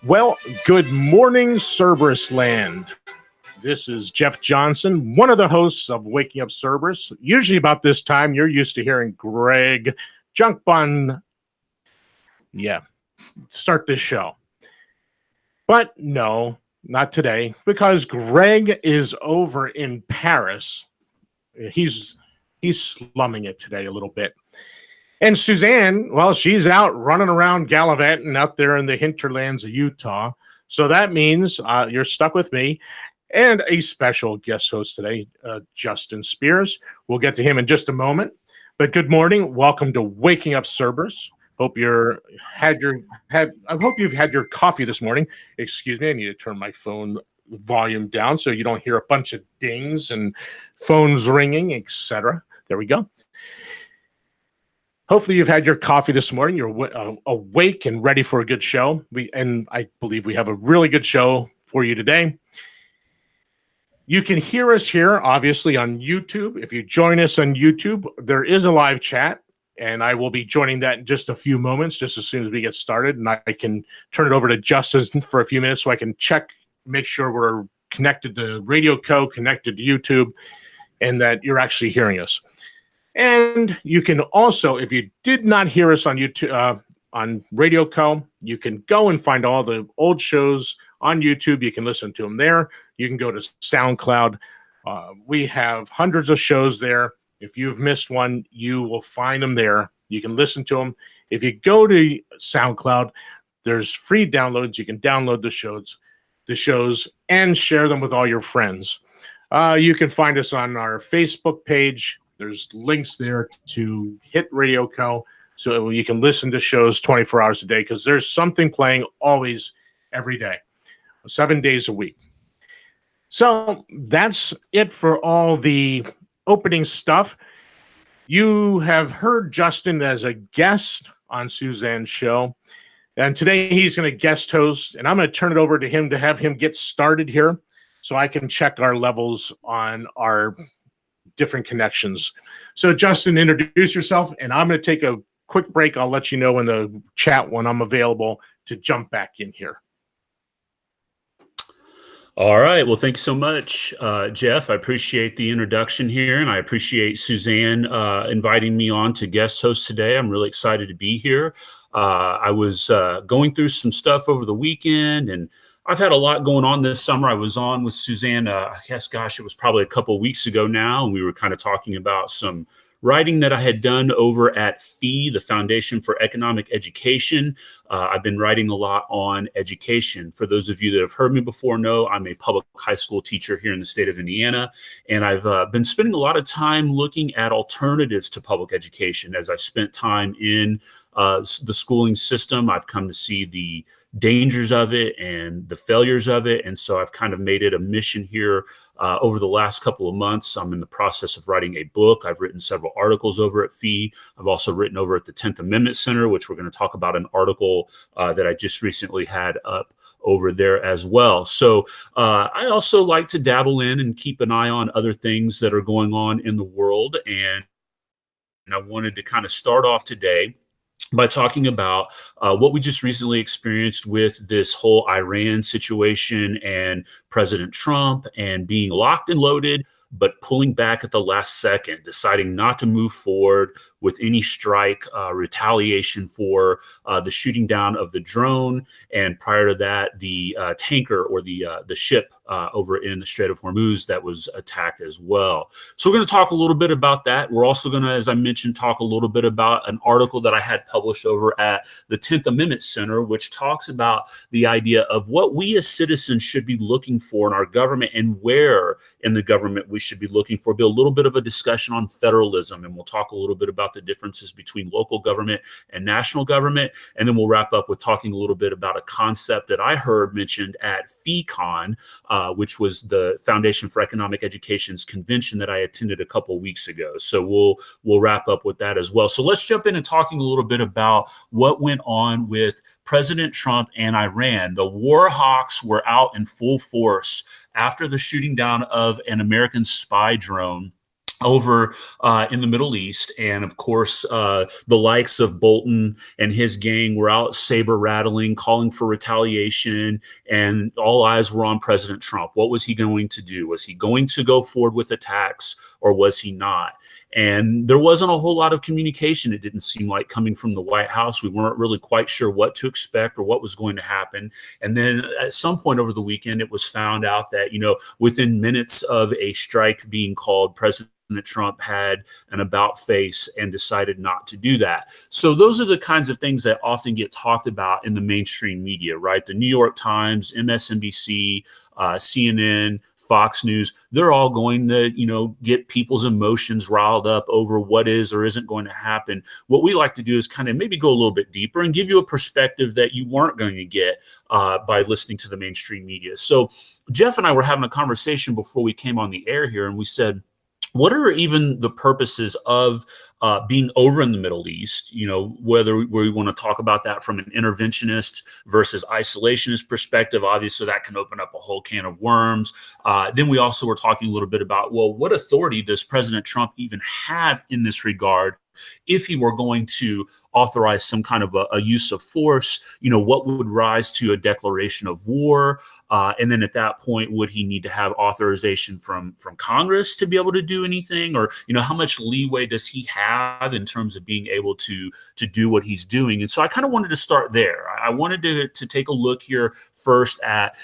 Well, good morning, Cerberus land. This is Jeff Johnson, one of the hosts of Waking Up Cerberus. Usually about this time, you're used to hearing Greg Junkbun, start this show. But no, not today, because Greg is over in Paris. He's slumming it today a little bit. And Suzanne, well, she's out running around gallivanting out there in the hinterlands of Utah. So that means you're stuck with me and a special guest host today, Justin Spears. We'll get to him in just a moment. But good morning. Welcome to Waking Up Cerberus. I hope you've had your coffee this morning. Excuse me, I need to turn my phone volume down so you don't hear a bunch of dings and phones ringing, etc. There we go. Hopefully you've had your coffee this morning. You're awake and ready for a good show. I believe we have a really good show for you today. You can hear us here, obviously, on YouTube. If you join us on YouTube, there is a live chat, and I will be joining that in just a few moments, just as soon as we get started. And I can turn it over to Justin for a few minutes so I can make sure we're connected to Radio Co., connected to YouTube, and that you're actually hearing us. And you can also, if you did not hear us on YouTube, on Radio Co., you can go and find all the old shows on YouTube. You can listen to them there. You can go to SoundCloud. We have hundreds of shows there. If you've missed one, you will find them there. You can listen to them. If you go to SoundCloud, there's free downloads. You can download the shows and share them with all your friends. You can find us on our Facebook page. There's links there to hit Radio Co. so you can listen to shows 24 hours a day because there's something playing always every day, 7 days a week. So that's it for all the opening stuff. You have heard Justin as a guest on Suzanne's show, and today he's going to guest host, and I'm going to turn it over to him to have him get started here so I can check our levels on our different connections. So Justin, introduce yourself, and I'm going to take a quick break. I'll let you know in the chat when I'm available to jump back in here. All right. Well, thanks so much, Jeff. I appreciate the introduction here, and I appreciate Suzanne inviting me on to guest host today. I'm really excited to be here. I was going through some stuff over the weekend, and I've had a lot going on this summer. I was on with Suzanne, I guess, it was probably a couple of weeks ago now, and we were kind of talking about some writing that I had done over at FEE, the Foundation for Economic Education. I've been writing a lot on education. For those of you that have heard me before know I'm a public high school teacher here in the state of Indiana, and I've been spending a lot of time looking at alternatives to public education. As I've spent time in the schooling system, I've come to see the dangers of it and the failures of it. And so I've kind of made it a mission here over the last couple of months. I'm in the process of writing a book. I've written several articles over at FEE. I've also written over at the 10th Amendment Center, which we're going to talk about an article that I just recently had up over there as well. So I also like to dabble in and keep an eye on other things that are going on in the world. And I wanted to kind of start off today by talking about what we just recently experienced with this whole Iran situation and President Trump and being locked and loaded, but pulling back at the last second, deciding not to move forward with any strike retaliation for the shooting down of the drone. And prior to that, the tanker or the ship over in the Strait of Hormuz that was attacked as well. So we're going to talk a little bit about that. We're also going to, as I mentioned, talk a little bit about an article that I had published over at the 10th Amendment Center, which talks about the idea of what we as citizens should be looking for in our government and where in the government we should be looking for. Be a little bit of a discussion on federalism, and we'll talk a little bit about the differences between local government and national government. And then we'll wrap up with talking a little bit about a concept that I heard mentioned at FEEcon, which was the Foundation for Economic Education's convention that I attended a couple of weeks ago. So we'll wrap up with that as well. So let's jump in and talking a little bit about what went on with President Trump and Iran. The war hawks were out in full force after the shooting down of an American spy drone over in the Middle East. And of course, the likes of Bolton and his gang were out saber rattling, calling for retaliation, and all eyes were on President Trump. What was he going to do? Was he going to go forward with attacks, or was he not? And there wasn't a whole lot of communication, it didn't seem like, coming from the White House. We weren't really quite sure what to expect or what was going to happen. And then at some point over the weekend, it was found out that, within minutes of a strike being called, President Trump had an about face and decided not to do that. So those are the kinds of things that often get talked about in the mainstream media, right? The New York Times, MSNBC, CNN, Fox News, they're all going to, get people's emotions riled up over what is or isn't going to happen. What we like to do is kind of maybe go a little bit deeper and give you a perspective that you weren't going to get by listening to the mainstream media. So Jeff and I were having a conversation before we came on the air here, and we said, what are even the purposes of being over in the Middle East? Whether we want to talk about that from an interventionist versus isolationist perspective, obviously that can open up a whole can of worms. Then we also were talking a little bit about, well, what authority does President Trump even have in this regard? If he were going to authorize some kind of a use of force, what would rise to a declaration of war? And then at that point, would he need to have authorization from Congress to be able to do anything? Or, how much leeway does he have in terms of being able to do what he's doing? And so I kind of wanted to start there. I wanted to take a look here first at,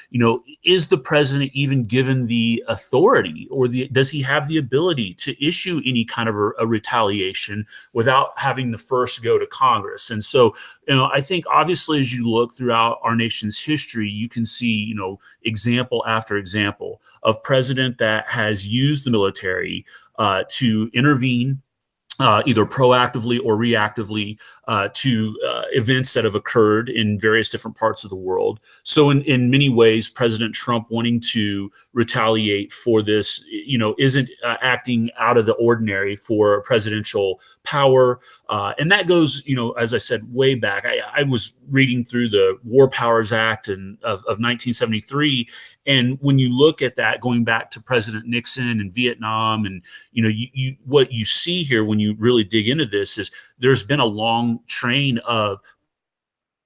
is the president even given the authority, or does he have the ability to issue any kind of a retaliation without having to first go to Congress? And so, I think obviously as you look throughout our nation's history, you can see, example after example of president that has used the military to intervene either proactively or reactively to events that have occurred in various different parts of the world. So in many ways, President Trump wanting to retaliate for this, isn't acting out of the ordinary for presidential power. And that goes, as I said, way back. I was reading through the War Powers Act of 1973. And when you look at that, going back to President Nixon and Vietnam, and what you see here when you really dig into this is there's been a long train of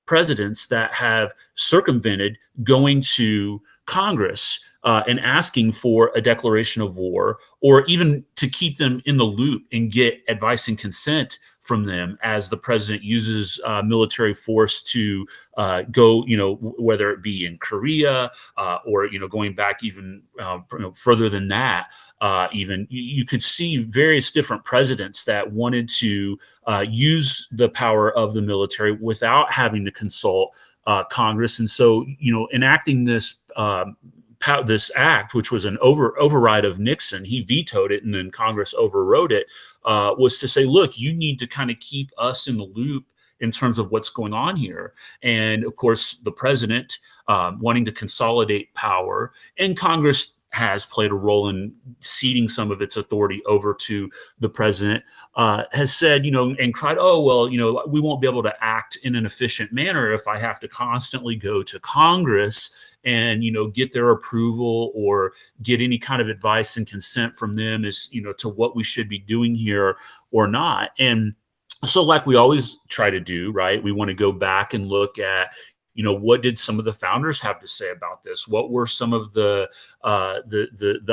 presidents that have circumvented going to Congress and asking for a declaration of war, or even to keep them in the loop and get advice and consent from them as the president uses military force to go, whether it be in Korea or, going back even further than that. Even you could see various different presidents that wanted to use the power of the military without having to consult Congress. And so, enacting this act, which was an override of Nixon, he vetoed it and then Congress overrode it, was to say, look, you need to kind of keep us in the loop in terms of what's going on here. And of course, the president wanting to consolidate power, and Congress has played a role in ceding some of its authority over to the president, has said, and cried, oh, well, we won't be able to act in an efficient manner if I have to constantly go to Congress and, get their approval or get any kind of advice and consent from them as, to what we should be doing here or not. And so like we always try to do, right? We want to go back and look at, what did some of the founders have to say about this? What were some of the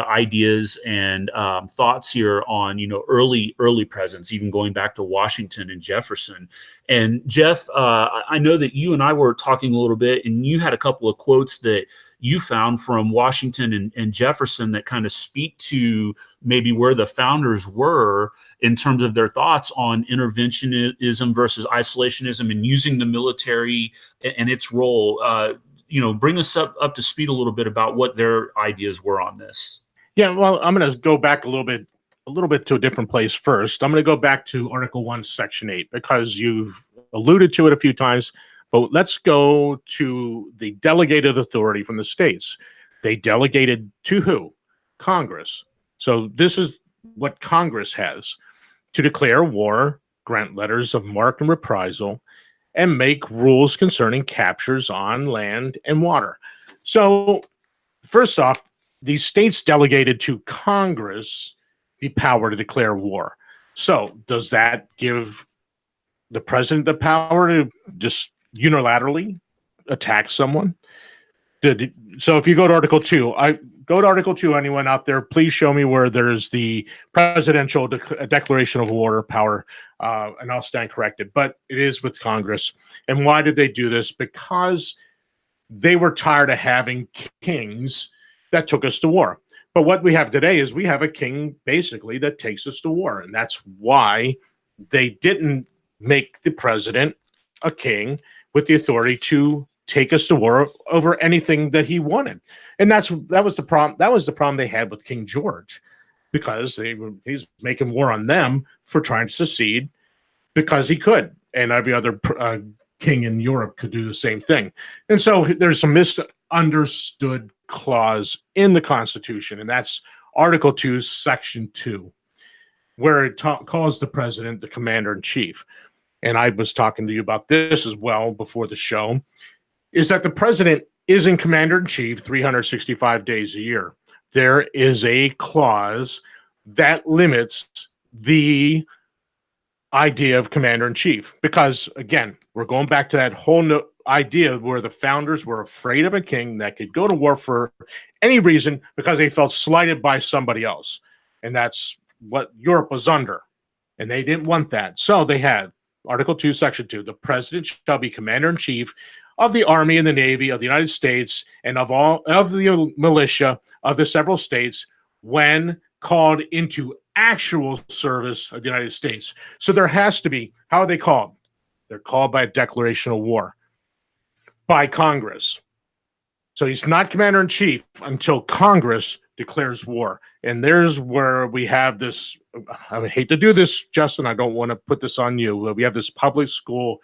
ideas and thoughts here on, early presidents, even going back to Washington and Jefferson. And Jeff, I know that you and I were talking a little bit, and you had a couple of quotes that you found from Washington and Jefferson that kind of speak to maybe where the founders were in terms of their thoughts on interventionism versus isolationism and using the military and its role. Bring us up to speed a little bit about what their ideas were on this. Yeah, well, I'm going to go back a little bit to a different place first. I'm going to go back to Article 1, Section 8, because you've alluded to it a few times. But let's go to the delegated authority from the states. They delegated to who? Congress. So this is what Congress has: to declare war, grant letters of marque and reprisal, and make rules concerning captures on land and water. So first off, the states delegated to Congress the power to declare war. So does that give the president the power to just unilaterally attack someone? So if you go to Article 2, anyone out there, please show me where there's the presidential declaration of war power, and I'll stand corrected. But it is with Congress. And why did they do this? Because they were tired of having kings that took us to war. But what we have today is we have a king, basically, that takes us to war. And that's why they didn't make the president a king with the authority to take us to war over anything that he wanted. And that was the problem. That was the problem they had with King George, because he's making war on them for trying to secede because he could, and every other king in Europe could do the same thing. And so there's some misunderstood clause in the Constitution, and that's Article 2, Section 2, where it calls the president the commander-in-chief. And I was talking to you about this as well before the show, is that the president isn't commander-in-chief 365 days a year. There is a clause that limits the idea of commander-in-chief, because, again, we're going back to that whole idea where the founders were afraid of a king that could go to war for any reason because they felt slighted by somebody else. And that's what Europe was under. And they didn't want that. So they had Article 2, Section 2, the president shall be commander-in-chief of the Army and the Navy of the United States and of all of the militia of the several states when called into actual service of the United States. So there has to be, how are they called? They're called by a declaration of war by Congress. So he's not commander-in-chief until Congress declares war. And there's where we have this, I hate to do this, Justin, I don't want to put this on you. We have this public school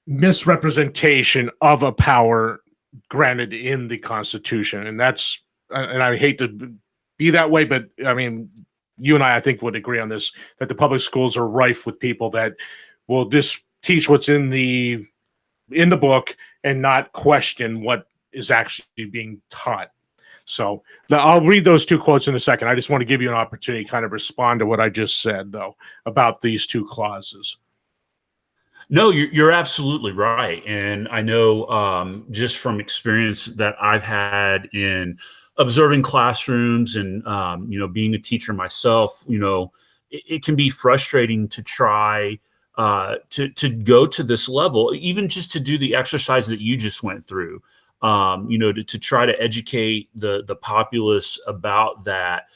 misrepresentation of a power granted in the Constitution. And that's, and I hate to be that way, but I mean, you and I think would agree on this, that the public schools are rife with people that will just teach what's in the book and not question what is actually being taught. So I'll read those two quotes in a second. I just want to give you an opportunity to kind of respond to what I just said, though, about these two clauses. No, you're absolutely right. And I know just from experience that I've had in observing classrooms and, being a teacher myself, it can be frustrating to try to go to this level, even just to do the exercise that you just went through, to try to educate the populace about that.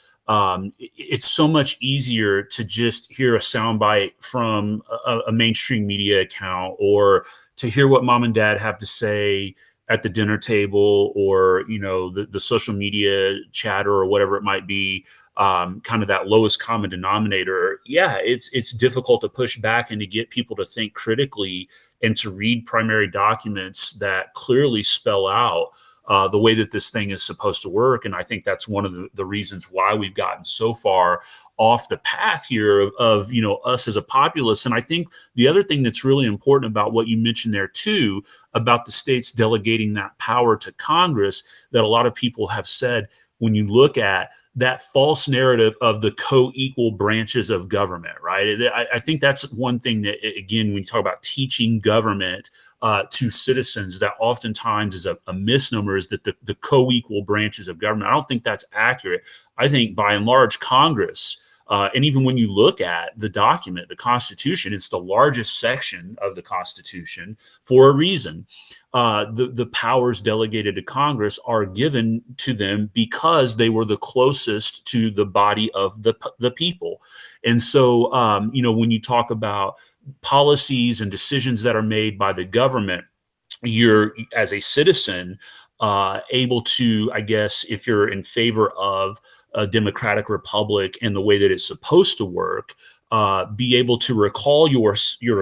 It's so much easier to just hear a soundbite from a mainstream media account, or to hear what mom and dad have to say at the dinner table, or the social media chatter or whatever it might be, kind of that lowest common denominator. Yeah, it's difficult to push back and to get people to think critically and to read primary documents that clearly spell out the way that this thing is supposed to work. And I think that's one of the reasons why we've gotten so far off the path here of us as a populace. And I think the other thing that's really important about what you mentioned there too, about the states delegating that power to Congress, that a lot of people have said, when you look at that false narrative of the co-equal branches of government, right? I think that's one thing that, again, when you talk about teaching government to citizens, that oftentimes is a misnomer, is that the co-equal branches of government. I don't think that's accurate. I think by and large, Congress, and even when you look at the document, the Constitution, it's the largest section of the Constitution for a reason. The powers delegated to Congress are given to them because they were the closest to the body of the people. And so, when you talk about policies and decisions that are made by the government, you're, as a citizen, able to, I guess, if you're in favor of a democratic republic and the way that it's supposed to work, be able to recall your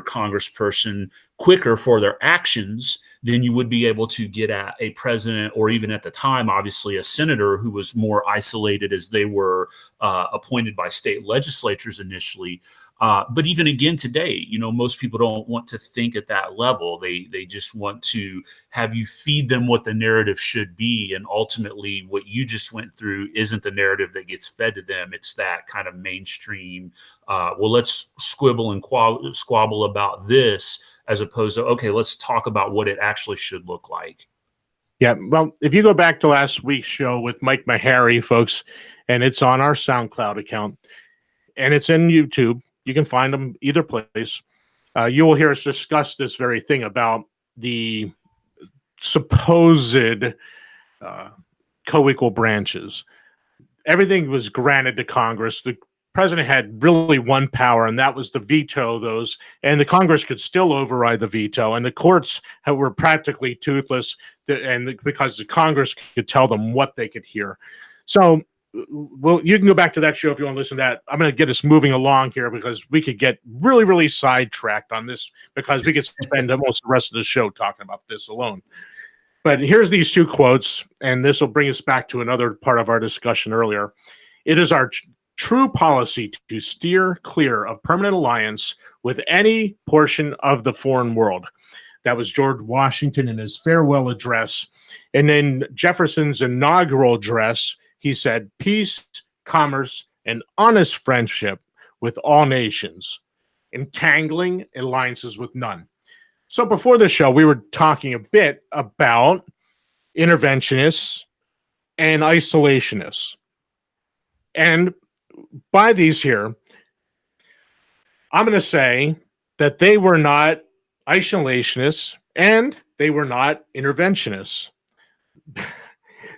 congressperson quicker for their actions than you would be able to get at a president, or even at the time, obviously, a senator who was more isolated as they were appointed by state legislatures initially. But even again today, most people don't want to think at that level. They just want to have you feed them what the narrative should be. And ultimately, what you just went through isn't the narrative that gets fed to them. It's that kind of mainstream, well, let's squibble and squabble about this, as opposed to, okay, let's talk about what it actually should look like. Yeah, well, if you go back to last week's show with Mike Mahary, folks, and it's on our SoundCloud account, and it's in YouTube, you can find them either place. You will hear us discuss this very thing about the supposed co-equal branches. Everything was granted to Congress. The president had really one power, and that was to veto those. And the Congress could still override the veto, and the courts were practically toothless, and because the Congress could tell them what they could hear. So, well, you can go back to that show if you want to listen to that. I'm going to get us moving along here because we could get really, really sidetracked on this because we could spend almost the rest of the show talking about this alone. But here's these two quotes, and this will bring us back to another part of our discussion earlier. It is our true policy to steer clear of permanent alliance with any portion of the foreign world. That was George Washington in his farewell address. And in Jefferson's inaugural address, he said, peace, commerce, and honest friendship with all nations, entangling alliances with none. So before the show, we were talking a bit about interventionists and isolationists. And by these here, I'm going to say that they were not isolationists and they were not interventionists.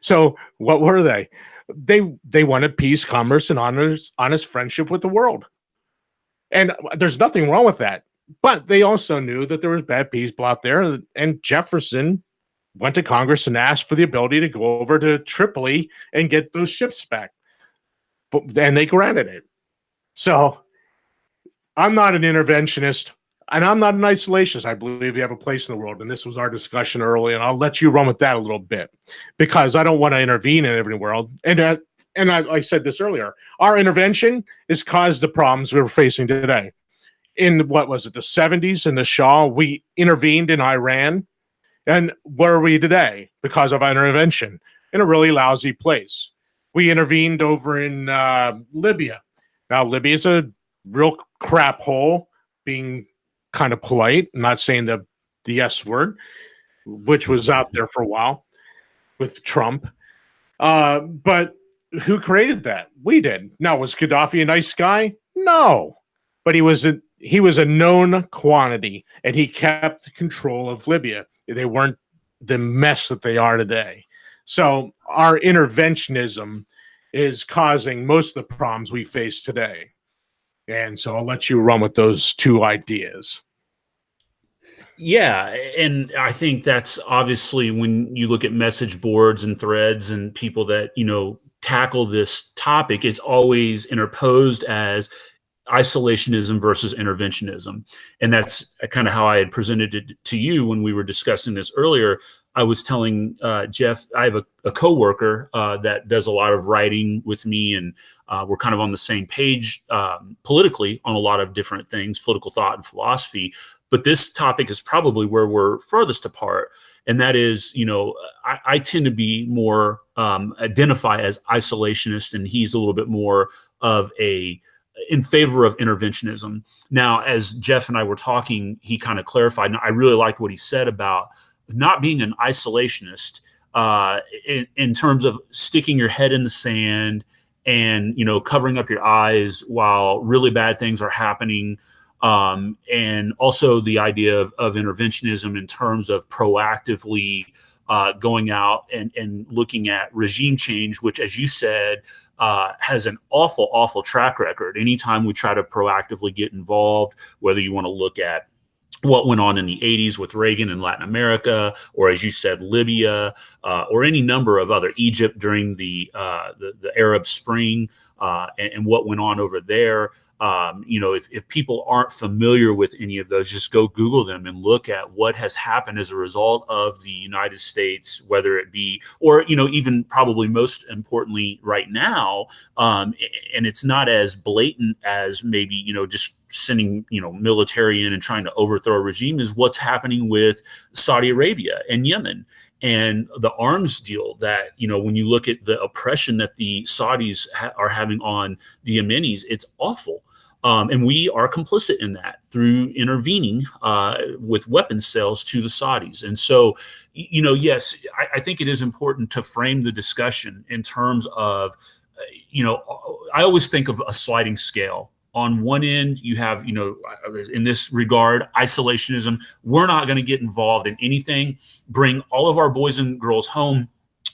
So what were they? They wanted peace, commerce, and honest friendship with the world. And there's nothing wrong with that. But they also knew that there was bad people out there, and Jefferson went to Congress and asked for the ability to go over to Tripoli and get those ships back. And they granted it. So I'm not an interventionist, and I'm not an isolationist. I believe you have a place in the world, and this was our discussion early, and I'll let you run with that a little bit because I don't want to intervene in every world. And I said this earlier, our intervention has caused the problems we're facing today. In what was it, the 70s in the Shah, we intervened in Iran. And where are we today? Because of our intervention in a really lousy place. We intervened over in Libya. Now, Libya is a real crap hole, being kind of polite, I'm not saying the S word, which was out there for a while with Trump. But who created that? We did. Now, was Gaddafi a nice guy? No. But he was a known quantity, and he kept control of Libya. They weren't the mess that they are today. So our interventionism is causing most of the problems we face today. And so I'll let you run with those two ideas. Yeah, and I think that's obviously when you look at message boards and threads and people that, tackle this topic, it's always interposed as isolationism versus interventionism. And that's kind of how I had presented it to you when we were discussing this earlier. I was telling Jeff, I have a coworker that does a lot of writing with me, and we're kind of on the same page politically on a lot of different things, political thought and philosophy. But this topic is probably where we're furthest apart. And that is, I tend to be more identify as isolationist, and he's a little bit more of in favor of interventionism. Now, as Jeff and I were talking, he kind of clarified, and I really liked what he said about not being an isolationist in terms of sticking your head in the sand and, covering up your eyes while really bad things are happening. And also the idea of interventionism in terms of proactively going out and looking at regime change, which, as you said, has an awful track record. Anytime we try to proactively get involved, whether you want to look at what went on in the 80s with Reagan in Latin America, or as you said, Libya, or any number of other, Egypt during the Arab Spring, and what went on over there. If people aren't familiar with any of those, just go Google them and look at what has happened as a result of the United States, whether it be, or, even probably most importantly right now. And it's not as blatant as maybe, just sending, military in and trying to overthrow a regime is what's happening with Saudi Arabia and Yemen and the arms deal that, when you look at the oppression that the Saudis are having on the Yemenis, it's awful. And we are complicit in that through intervening with weapons sales to the Saudis. And so, yes, I think it is important to frame the discussion in terms of, I always think of a sliding scale. On one end, you have, in this regard, isolationism. We're not going to get involved in anything, bring all of our boys and girls home,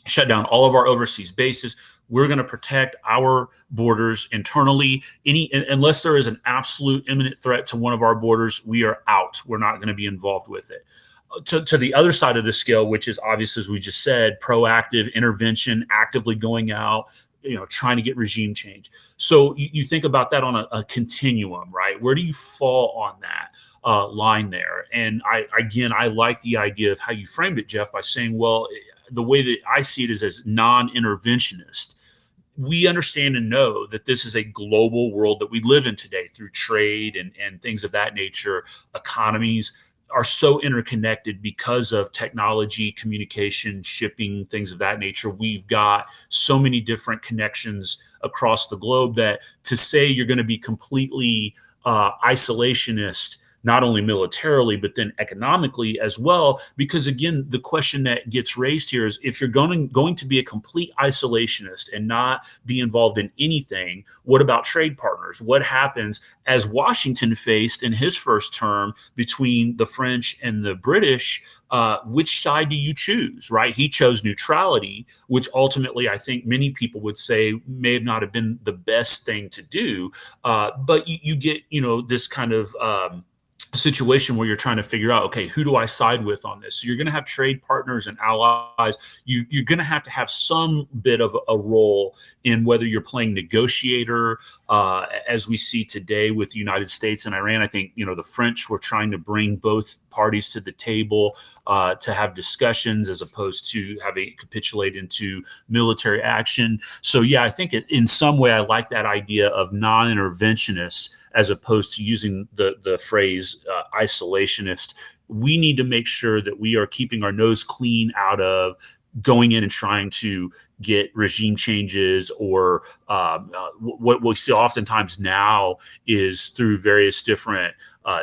shut down all of our overseas bases. We're going to protect our borders internally. Unless there is an absolute imminent threat to one of our borders, we are out. We're not going to be involved with it. To the other side of the scale, which is obvious, as we just said, proactive intervention, actively going out, trying to get regime change. So you think about that on a continuum, right? Where do you fall on that line there? And I like the idea of how you framed it, Jeff, by saying, well, the way that I see it is as non-interventionist. We understand and know that this is a global world that we live in today through trade and things of that nature. Economies are so interconnected because of technology, communication, shipping, things of that nature. We've got so many different connections across the globe that to say you're going to be completely isolationist, not only militarily, but then economically as well. Because again, the question that gets raised here is if you're going to be a complete isolationist and not be involved in anything, what about trade partners? What happens, as Washington faced in his first term between the French and the British? Which side do you choose, right? He chose neutrality, which ultimately I think many people would say may not have been the best thing to do. But you get, this kind of situation where you're trying to figure out, okay, who do I side with on this? So you're going to have trade partners and allies. You're going to have some bit of a role in whether you're playing negotiator, as we see today with the United States and Iran. I think, the French were trying to bring both parties to the table to have discussions as opposed to having capitulate into military action. So, yeah, I think in some way I like that idea of non-interventionists as opposed to using the phrase isolationist. We need to make sure that we are keeping our nose clean out of going in and trying to get regime changes or what we see oftentimes now is through various different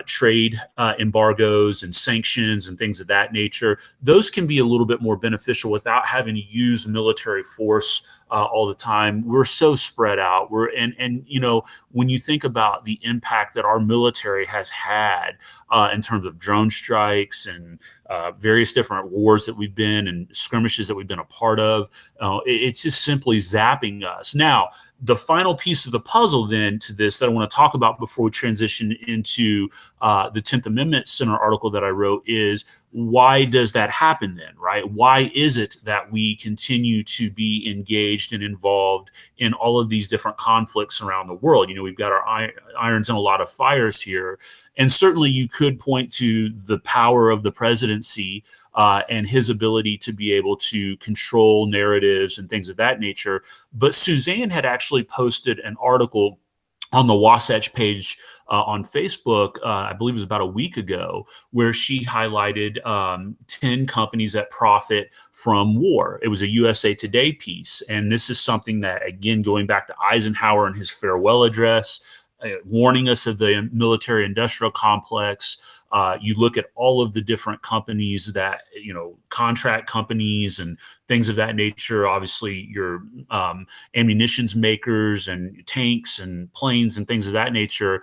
trade embargoes and sanctions and things of that nature. Those can be a little bit more beneficial without having to use military force all the time. We're so spread out. And when you think about the impact that our military has had in terms of drone strikes and various different wars that we've been and skirmishes that we've been a part of, it's just simply zapping us. Now, the final piece of the puzzle then to this that I want to talk about before we transition into the 10th Amendment Center article that I wrote is why does that happen then, right? Why is it that we continue to be engaged and involved in all of these different conflicts around the world? We've got our irons in a lot of fires here. And certainly you could point to the power of the presidency and his ability to be able to control narratives and things of that nature. But Suzanne had actually posted an article on the Wasatch page on Facebook, I believe it was about a week ago, where she highlighted 10 companies that profit from war. It was a USA Today piece. And this is something that, again, going back to Eisenhower and his farewell address, warning us of the military industrial complex. You look at all of the different companies that, contract companies and things of that nature, obviously your ammunitions makers and tanks and planes and things of that nature.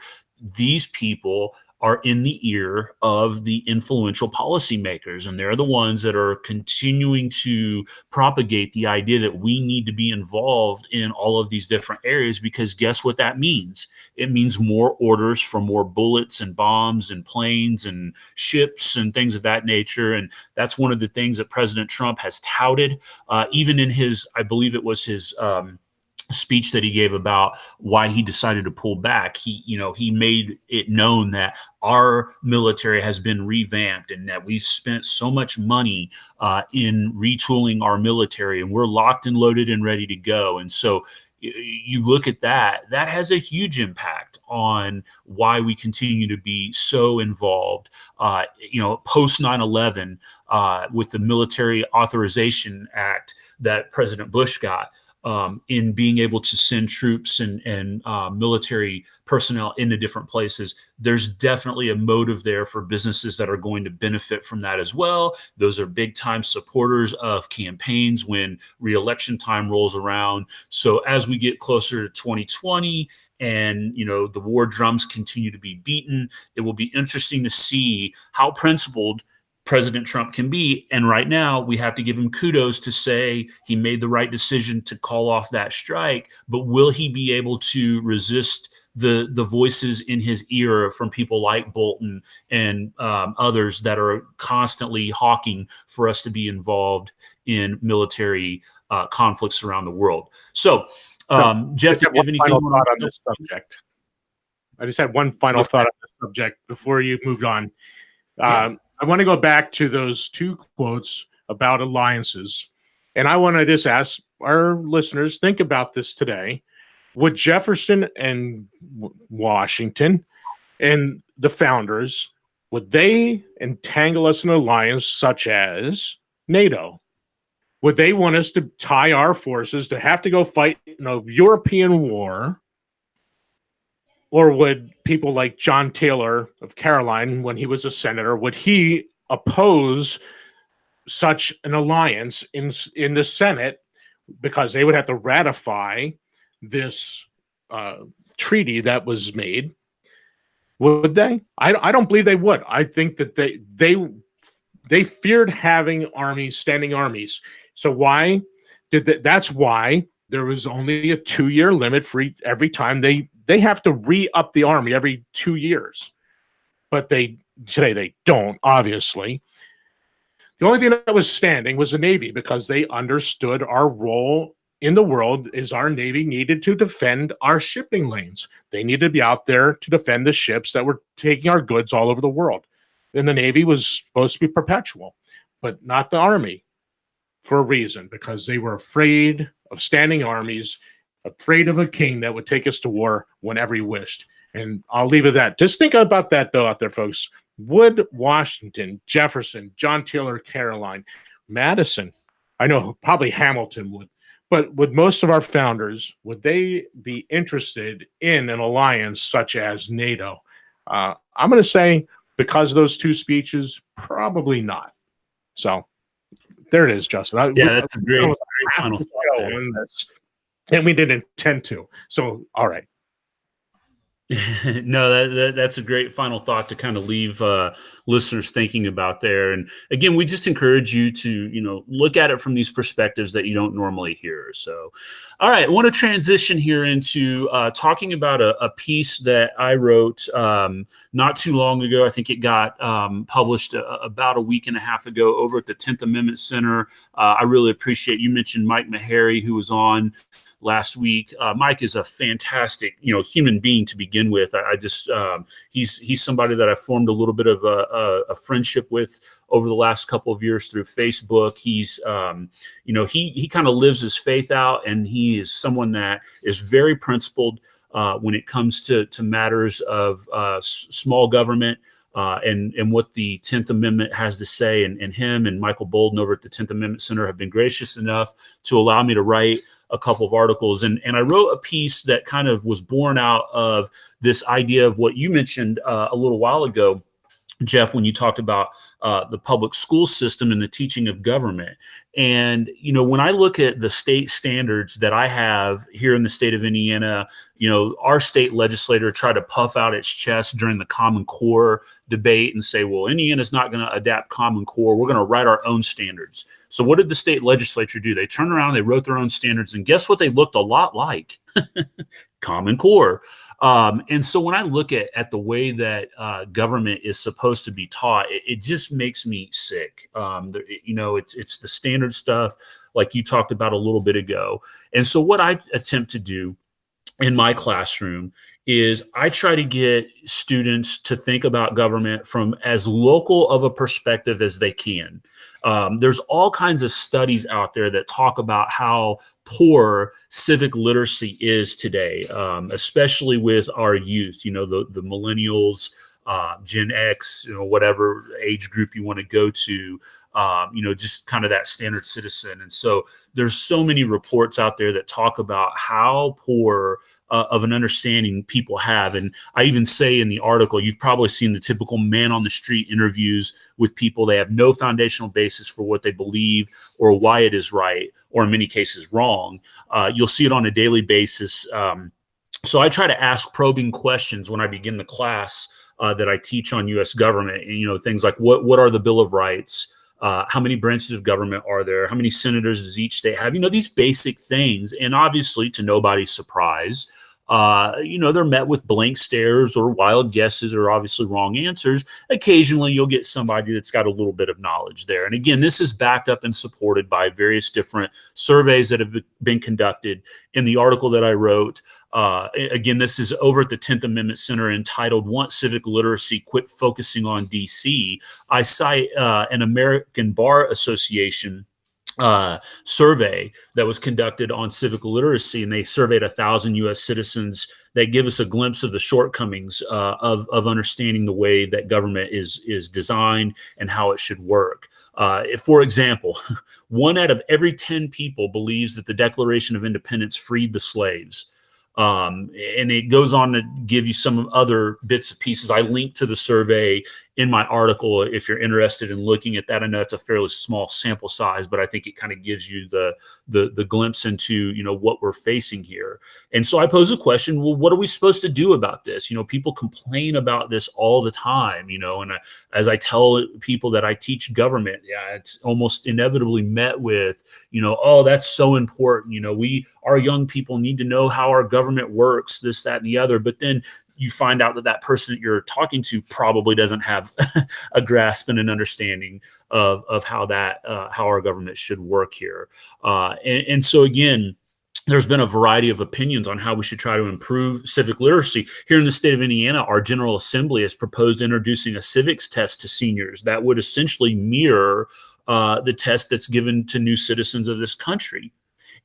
These people are in the ear of the influential policymakers, and they're the ones that are continuing to propagate the idea that we need to be involved in all of these different areas, because guess what that means? It means more orders for more bullets and bombs and planes and ships and things of that nature. And that's one of the things that President Trump has touted, even in his, I believe it was his speech that he gave about why he decided to pull back. He made it known that our military has been revamped and that we've spent so much money in retooling our military, and we're locked and loaded and ready to go. And so you look at that has a huge impact on why we continue to be so involved. Post 9/11, with the Military Authorization Act that President Bush got, in being able to send troops and military personnel into different places, there's definitely a motive there for businesses that are going to benefit from that as well. Those are big time supporters of campaigns when re-election time rolls around. So as we get closer to 2020 and the war drums continue to be beaten, it will be interesting to see how principled President Trump can be. And right now, we have to give him kudos to say he made the right decision to call off that strike. But will he be able to resist the voices in his ear from people like Bolton and others that are constantly hawking for us to be involved in military conflicts around the world? So, Jeff, do you have anything on this subject? I just had one final thought on this subject before you moved on. I want to go back to those two quotes about alliances. And I want to just ask our listeners, think about this today. Would Jefferson and Washington and the founders, would they entangle us in an alliance such as NATO? Would they want us to tie our forces to have to go fight in a European war? Or would people like John Taylor of Caroline, when he was a senator, would he oppose such an alliance in the Senate because they would have to ratify this treaty that was made? Would they? I don't believe they would. I think that they feared having armies, standing armies. So why did that? That's why there was only a 2-year limit for every time they have to re-up the army every 2 years. But today they don't, obviously. The only thing that was standing was the Navy because they understood our role in the world is our Navy needed to defend our shipping lanes. They needed to be out there to defend the ships that were taking our goods all over the world. And the Navy was supposed to be perpetual, but not the Army, for a reason, because they were afraid of standing armies, afraid of a king that would take us to war whenever he wished. And I'll leave it at that. Just think about that, though, out there, folks. Would Washington, Jefferson, John Taylor, Caroline, Madison, I know probably Hamilton would, but would most of our founders, would they be interested in an alliance such as NATO? I'm going to say, because of those two speeches, probably not. So there it is, Justin. That's a great final thought there. And we didn't intend to. So, all right. No, that's a great final thought to kind of leave listeners thinking about there. And again, we just encourage you to, look at it from these perspectives that you don't normally hear. So, all right, I want to transition here into talking about a piece that I wrote not too long ago. I think it got published about a week and a half ago over at the 10th Amendment Center. I really appreciate, you mentioned Mike Meharry, who was on last week. Mike is a fantastic, human being to begin with. I just, he's somebody that I formed a little bit of a friendship with over the last couple of years through Facebook. He's, he kind of lives his faith out, and he is someone that is very principled when it comes to matters of small government. And what the 10th Amendment has to say, and him and Michael Bolden over at the 10th Amendment Center have been gracious enough to allow me to write a couple of articles. And I wrote a piece that kind of was born out of this idea of what you mentioned a little while ago, Jeff, when you talked about the public school system and the teaching of government. And, when I look at the state standards that I have here in the state of Indiana, our state legislator tried to puff out its chest during the Common Core debate and say, well, Indiana's not going to adapt Common Core. We're going to write our own standards. So what did the state legislature do? They turned around, they wrote their own standards, and guess what they looked a lot like? Common Core. And so when I look at the way that government is supposed to be taught, it just makes me sick. It's the standard stuff like you talked about a little bit ago. And so what I attempt to do in my classroom is I try to get students to think about government from as local of a perspective as they can. There's all kinds of studies out there that talk about how poor civic literacy is today, especially with our youth, the millennials, Gen X, whatever age group you want to go to, just kind of that standard citizen. And so there's so many reports out there that talk about how poor of an understanding people have. And I even say in the article, you've probably seen the typical man on the street interviews with people. They have no foundational basis for what they believe or why it is right, or in many cases wrong. You'll see it on a daily basis. So I try to ask probing questions when I begin the class that I teach on U.S. government, and, things like what are the Bill of Rights? How many branches of government are there? How many senators does each state have? These basic things. And obviously, to nobody's surprise, they're met with blank stares or wild guesses or obviously wrong answers. Occasionally, you'll get somebody that's got a little bit of knowledge there. And again, this is backed up and supported by various different surveys that have been conducted. In the article that I wrote, again, this is over at the 10th Amendment Center, entitled "Want Civic Literacy? Quit Focusing on DC." I cite an American Bar Association survey that was conducted on civic literacy, and they surveyed 1,000 U.S. citizens that give us a glimpse of the shortcomings of understanding the way that government is designed and how it should work. For example, 1 out of every 10 people believes that the Declaration of Independence freed the slaves. And it goes on to give you some other bits and pieces. I link to the survey in my article if you're interested in looking at that. I know it's a fairly small sample size, but I think it kind of gives you the glimpse into what we're facing here. And so I pose a question: well, what are we supposed to do about this? People complain about this all the time. And as I tell people that I teach government, it's almost inevitably met with, oh, that's so important. Our young people need to know how our government works, this, that, and the other. But then you find out that person that you're talking to probably doesn't have a grasp and an understanding of how our government should work here. And so again, there's been a variety of opinions on how we should try to improve civic literacy. Here in the state of Indiana, our General Assembly has proposed introducing a civics test to seniors that would essentially mirror the test that's given to new citizens of this country.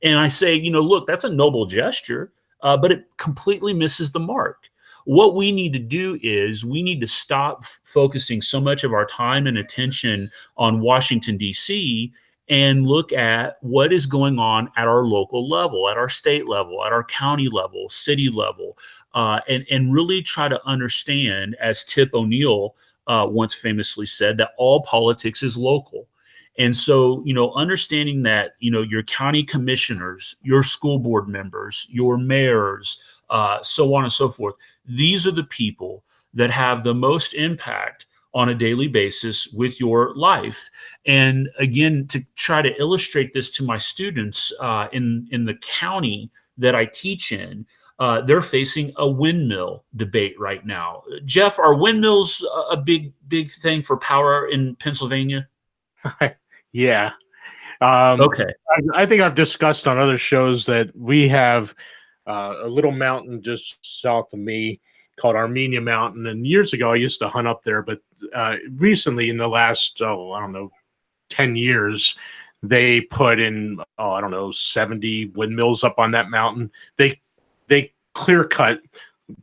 And I say, look, that's a noble gesture, but it completely misses the mark. What we need to do is we need to stop focusing so much of our time and attention on Washington, D.C., and look at what is going on at our local level, at our state level, at our county level, city level, and really try to understand, as Tip O'Neill once famously said, that all politics is local. And so, understanding that, your county commissioners, your school board members, your mayors, so on and so forth, these are the people that have the most impact on a daily basis with your life. And again, to try to illustrate this to my students in the county that I teach in, they're facing a windmill debate right now. Jeff, are windmills a big thing for power in Pennsylvania? Yeah. Okay. I think I've discussed on other shows that we have a little mountain just south of me called Armenia Mountain. And years ago, I used to hunt up there. But recently, in the last, 10 years, they put in, 70 windmills up on that mountain. They clear cut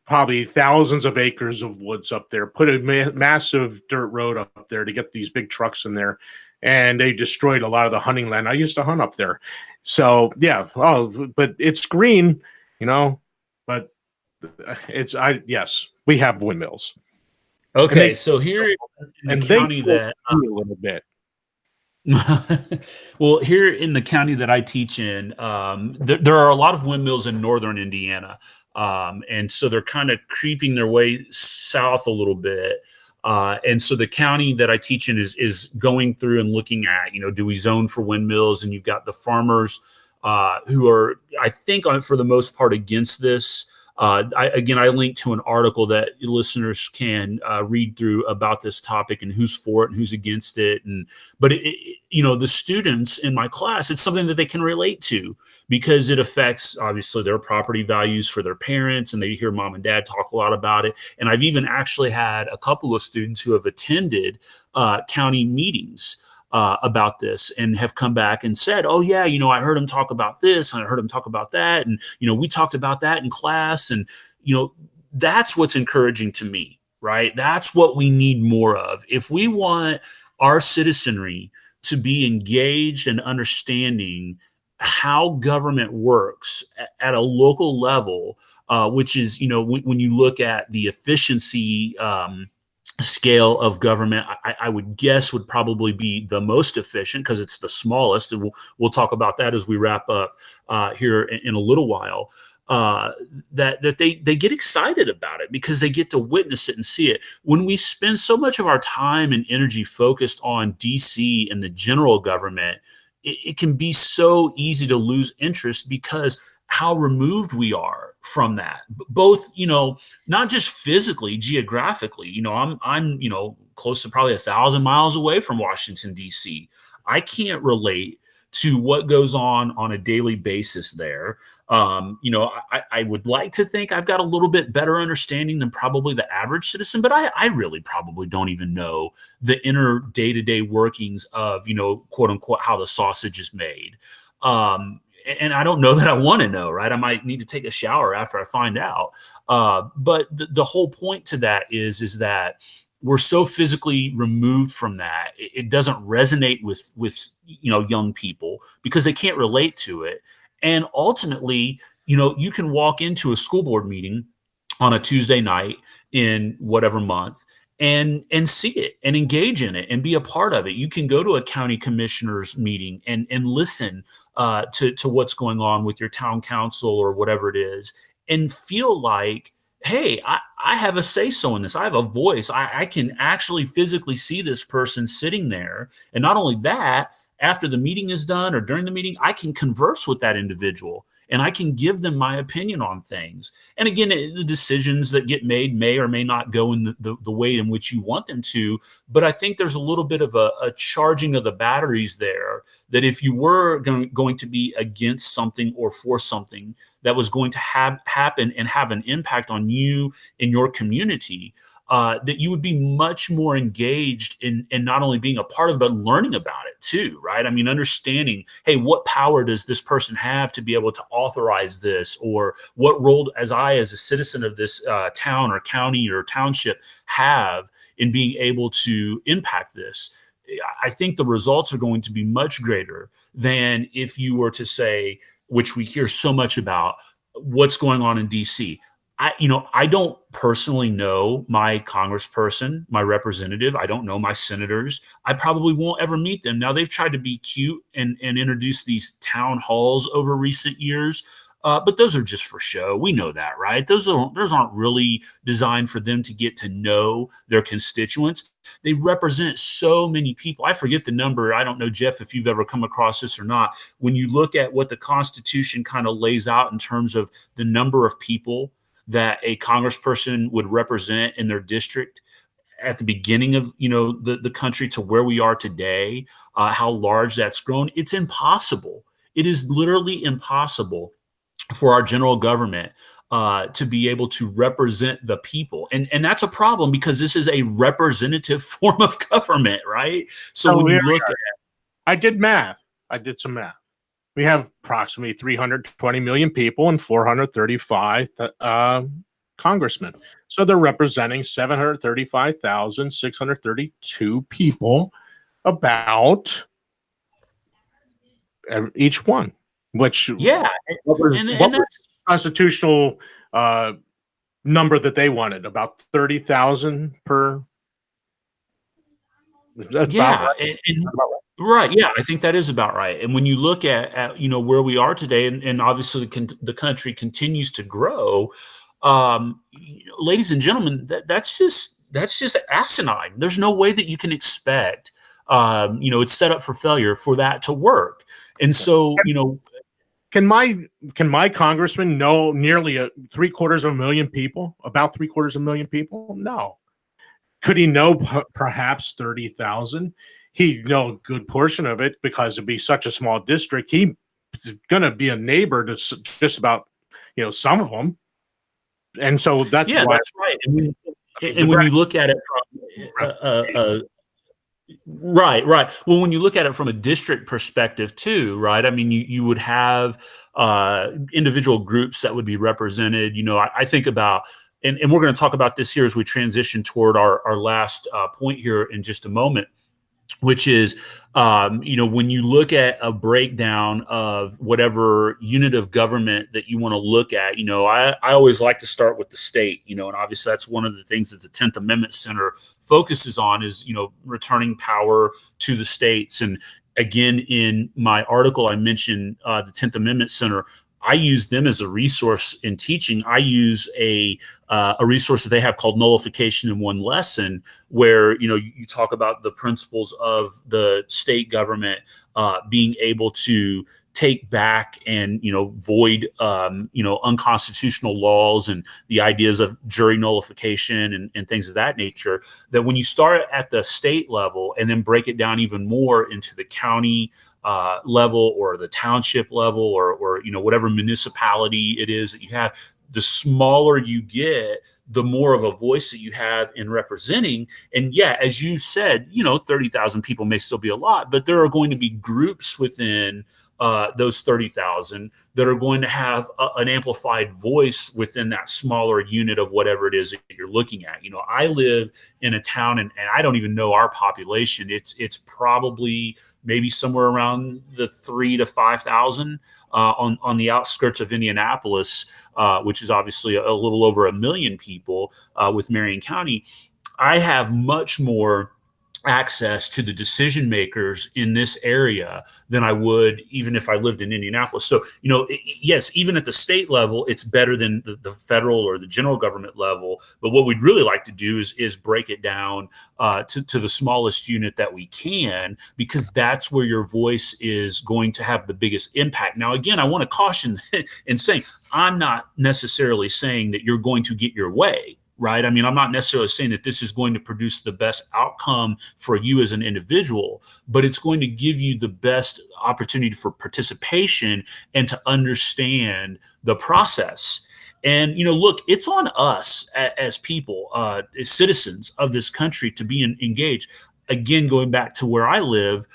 probably thousands of acres of woods up there, put a massive dirt road up there to get these big trucks in there. And they destroyed a lot of the hunting land. I used to hunt up there. So, yeah. Oh, but it's green, but yes, we have windmills. Okay. So here in the county that a little bit. Well, here in the county that I teach in, there are a lot of windmills in northern Indiana. And so they're kind of creeping their way south a little bit. And so the county that I teach in is going through and looking at, do we zone for windmills? And you've got the farmers who are, I think, for the most part, against this. I linked to an article that listeners can read through about this topic and who's for it and who's against it. But the students in my class, it's something that they can relate to because it affects obviously their property values for their parents, and they hear mom and dad talk a lot about it. And I've even actually had a couple of students who have attended county meetings about this and have come back and said, oh yeah, I heard him talk about this and I heard him talk about that. And, we talked about that in class. And, that's what's encouraging to me, right? That's what we need more of. If we want our citizenry to be engaged and understanding how government works at a local level, which is, when you look at the efficiency scale of government, I would guess would probably be the most efficient because it's the smallest. And we'll talk about that as we wrap up here in a little while. That they get excited about it because they get to witness it and see it. When we spend so much of our time and energy focused on DC and the general government, it can be so easy to lose interest because how removed we are from that, both, not just physically, geographically. I'm close to probably 1,000 miles away from Washington, D.C. I can't relate to what goes on a daily basis there. I would like to think I've got a little bit better understanding than probably the average citizen, but I really probably don't even know the inner day-to-day workings of, quote unquote, how the sausage is made. And I don't know that I want to know, right? I might need to take a shower after I find out. But the whole point to that is that we're so physically removed from that. It doesn't resonate with young people because they can't relate to it. And ultimately, you can walk into a school board meeting on a Tuesday night in whatever month and see it and engage in it and be a part of it. You can go to a county commissioner's meeting and listen to what's going on with your town council or whatever it is, and feel like, hey, I have a say-so in this. I have a voice. I can actually physically see this person sitting there. And not only that, after the meeting is done or during the meeting, I can converse with that individual and I can give them my opinion on things. And again, the decisions that get made may or may not go in the way in which you want them to. But I think there's a little bit of a charging of the batteries there, that if you were going to be against something or for something that was going to happen and have an impact on you and your community, that you would be much more engaged in not only being a part of, but learning about it too, right? I mean, understanding, hey, what power does this person have to be able to authorize this? Or what role as a citizen of this town or county or township have in being able to impact this? I think the results are going to be much greater than if you were to say, which we hear so much about, what's going on in DC. I don't personally know my congressperson, my representative. I don't know my senators. I probably won't ever meet them. Now, they've tried to be cute and introduce these town halls over recent years, but those are just for show. We know that, right? Those aren't really designed for them to get to know their constituents. They represent so many people. I forget the number. I don't know, Jeff, if you've ever come across this or not. When you look at what the Constitution kind of lays out in terms of the number of people that a congressperson would represent in their district at the beginning of the country to where we are today, how large that's grown, it's impossible. It is literally impossible for our general government to be able to represent the people. And that's a problem because this is a representative form of government, right? So when you look at I did math. I did some math. We have approximately 320 million people and 435 congressmen. So they're representing 735,632 people, about each one, which and that's constitutional number that they wanted, about 30,000 per. That's about right. Right. Yeah, I think that is about right. And when you look at where we are today, and obviously the country continues to grow, ladies and gentlemen, that's just asinine. There's no way that you can expect, it's set up for failure for that to work. And so, Can my congressman know nearly three-quarters of a million people? About three-quarters of a million people? No. Could he know perhaps 30,000? He'd know a good portion of it because it'd be such a small district. He's going to be a neighbor to just about, some of them. And so that's why. That's right. And when you look at it from right. Well, when you look at it from a district perspective too, right? I mean, you would have individual groups that would be represented. I think about, and we're going to talk about this here as we transition toward our last point here in just a moment, which is, when you look at a breakdown of whatever unit of government that you want to look at, I always like to start with the state, and obviously that's one of the things that the 10th Amendment Center focuses on is, returning power to the states. And again, in my article, I mentioned the 10th Amendment Center. I use them as a resource in teaching. I use a resource that they have called Nullification in One Lesson, where you talk about the principles of the state government being able to take back and void unconstitutional laws, and the ideas of jury nullification and things of that nature. That when you start at the state level and then break it down even more into the county level or the township level or whatever municipality it is that you have, the smaller you get, the more of a voice that you have in representing. And yeah, as you said, 30,000 people may still be a lot, but there are going to be groups within those 30,000 that are going to have an amplified voice within that smaller unit of whatever it is that you're looking at. I live in a town and I don't even know our population. It's probably maybe somewhere around the 3,000 to 5,000 on the outskirts of Indianapolis, which is obviously a little over 1 million people with Marion County. I have much more access to the decision makers in this area than I would even if I lived in Indianapolis. So, yes, even at the state level, it's better than the federal or the general government level. But what we'd really like to do is break it down to the smallest unit that we can, because that's where your voice is going to have the biggest impact. Now, again, I want to caution in saying I'm not necessarily saying that you're going to get your way. Right. I mean, I'm not necessarily saying that this is going to produce the best outcome for you as an individual, but it's going to give you the best opportunity for participation and to understand the process. And, look, it's on us as people, as citizens of this country, to be engaged. Again, going back to where I live,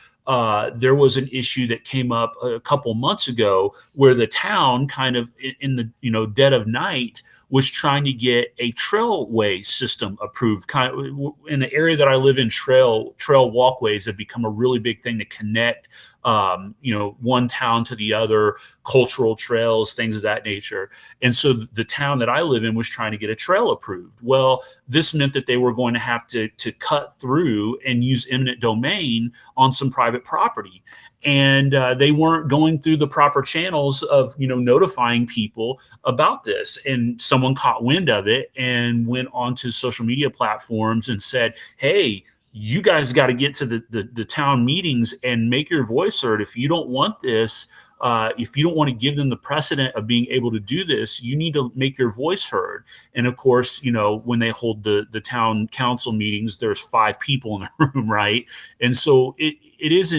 there was an issue that came up a couple months ago where the town kind of in the dead of night was trying to get a trailway system approved. Kind of in the area that I live in, trail walkways have become a really big thing to connect, one town to the other, cultural trails, things of that nature. And so the town that I live in was trying to get a trail approved. Well, this meant that they were going to have to cut through and use eminent domain on some private property. And they weren't going through the proper channels of, notifying people about this. And someone caught wind of it and went onto social media platforms and said, hey, you guys got to get to the town meetings and make your voice heard. If you don't want this, if you don't want to give them the precedent of being able to do this, you need to make your voice heard. And of course, when they hold the town council meetings, there's 5 people in the room, right? And so it is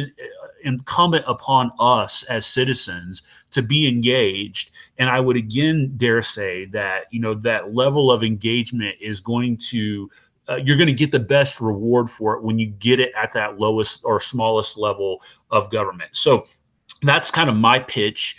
incumbent upon us as citizens to be engaged. And I would again dare say that, that level of engagement is going to you're going to get the best reward for it when you get it at that lowest or smallest level of government. So that's kind of my pitch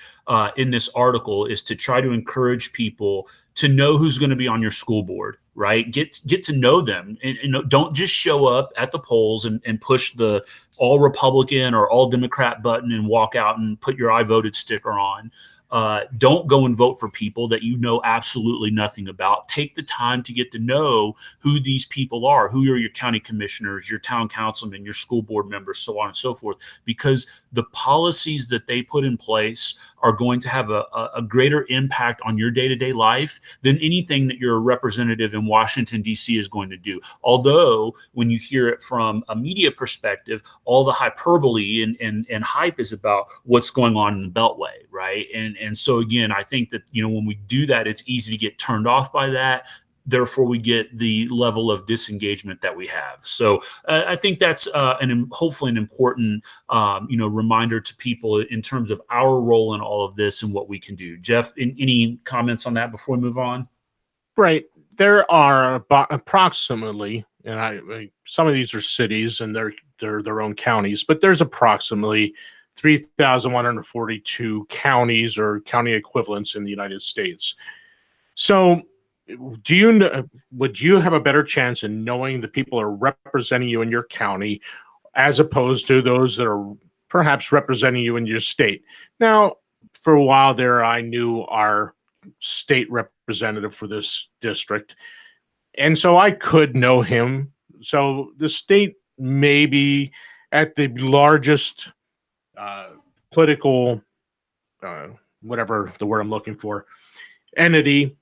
in this article, is to try to encourage people to know who's going to be on your school board, right? Get to know them, and don't just show up at the polls and push the all Republican or all Democrat button and walk out and put your I voted sticker on. don't go and vote for people that you know absolutely nothing about. Take the time to get to know who these people are, who are your county commissioners, your town councilmen, your school board members, so on and so forth, because the policies that they put in place are going to have a greater impact on your day-to-day life than anything that your representative in Washington, D.C. is going to do. Although when you hear it from a media perspective, all the hyperbole and hype is about what's going on in the Beltway, right? And so again, I think that, when we do that, it's easy to get turned off by that. Therefore, we get the level of disengagement that we have. So I think that's hopefully an important, reminder to people in terms of our role in all of this and what we can do. Jeff, any comments on that before we move on? Right. There are approximately, and some of these are cities and they're their own counties, but there's approximately 3,142 counties or county equivalents in the United States. So would you have a better chance in knowing the people are representing you in your county as opposed to those that are perhaps representing you in your state? Now, for a while there, I knew our state representative for this district, and so I could know him. So the state may be at the largest political, whatever the word I'm looking for, entity.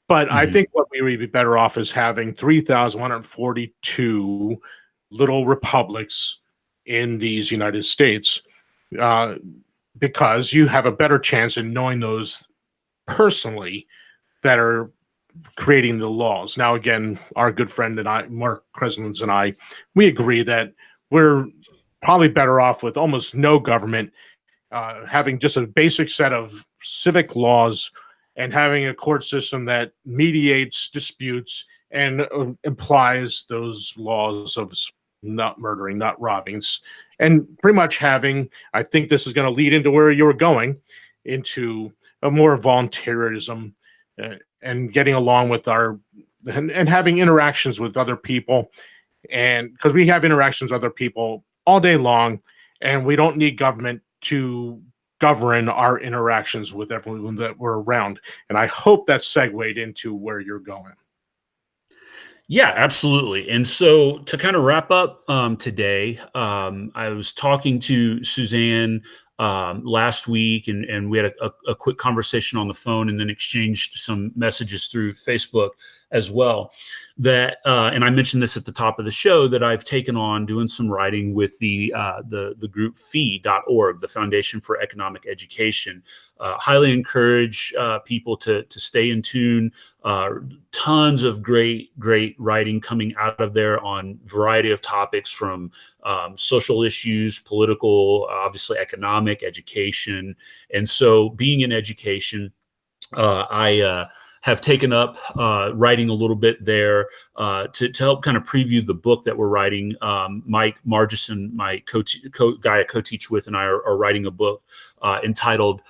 But I think what we would be better off is having 3,142 little republics in these United States, because you have a better chance in knowing those personally that are creating the laws. Now, again, our good friend and I, Mark Kreslins and I, we agree that we're probably better off with almost no government, having just a basic set of civic laws and having a court system that mediates disputes and applies those laws of not murdering, not robbing, and pretty much having, I think this is going to lead into where you were going, into a more volunteerism, and getting along with and having interactions with other people. And because we have interactions with other people all day long, and we don't need government to govern our interactions with everyone that we're around. And I hope that segued into where you're going. Yeah, absolutely. And so to kind of wrap up today, I was talking to Suzanne last week, and we had a quick conversation on the phone, and then exchanged some messages through Facebook as well. And I mentioned this at the top of the show, that I've taken on doing some writing with the group FEE.org, the Foundation for Economic Education. Highly encourage people to stay in tune. Tons of great writing coming out of there on a variety of topics, from social issues, political, obviously economic, education. And so being in education, I have taken up writing a little bit there to help kind of preview the book that we're writing. Mike Margison, my guy I co-teach with, and I are writing a book entitled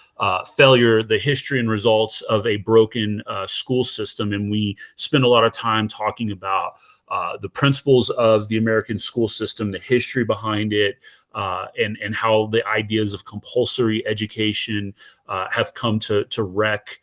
Failure, the History and Results of a Broken School System. And we spend a lot of time talking about the principles of the American school system, the history behind it, and how the ideas of compulsory education have come to wreck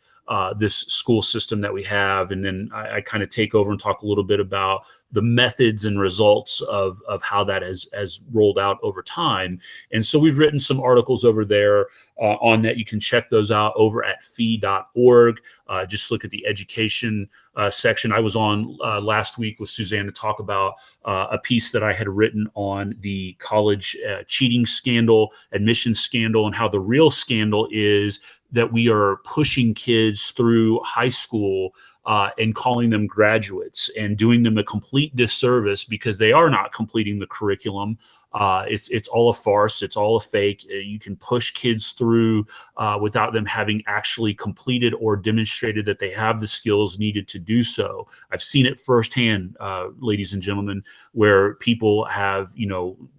this school system that we have. And then I kind of take over and talk a little bit about the methods and results of how that has rolled out over time. And so we've written some articles over there on that. You can check those out over at fee.org. Just look at the education section. I was on last week with Suzanne to talk about a piece that I had written on the college cheating scandal, admissions scandal, and how the real scandal is that we are pushing kids through high school and calling them graduates and doing them a complete disservice because they are not completing the curriculum. It's all a farce. It's all a fake. You can push kids through without them having actually completed or demonstrated that they have the skills needed to do so. I've seen it firsthand, ladies and gentlemen, where people have,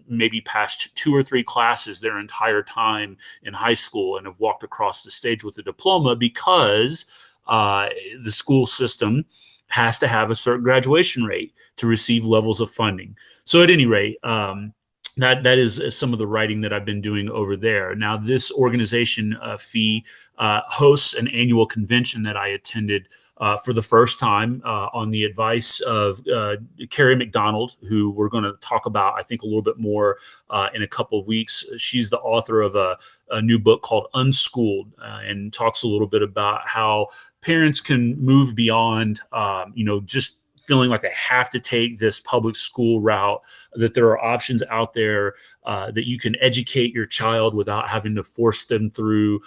maybe passed 2 or 3 classes their entire time in high school and have walked across the stage with a diploma because the school system has to have a certain graduation rate to receive levels of funding. So at any rate, that is some of the writing that I've been doing over there. Now, this organization, FEE, hosts an annual convention that I attended for the first time on the advice of Carrie McDonald, who we're going to talk about, I think, a little bit more in a couple of weeks. She's the author of a new book called Unschooled, and talks a little bit about how parents can move beyond, just feeling like they have to take this public school route, that there are options out there that you can educate your child without having to force them through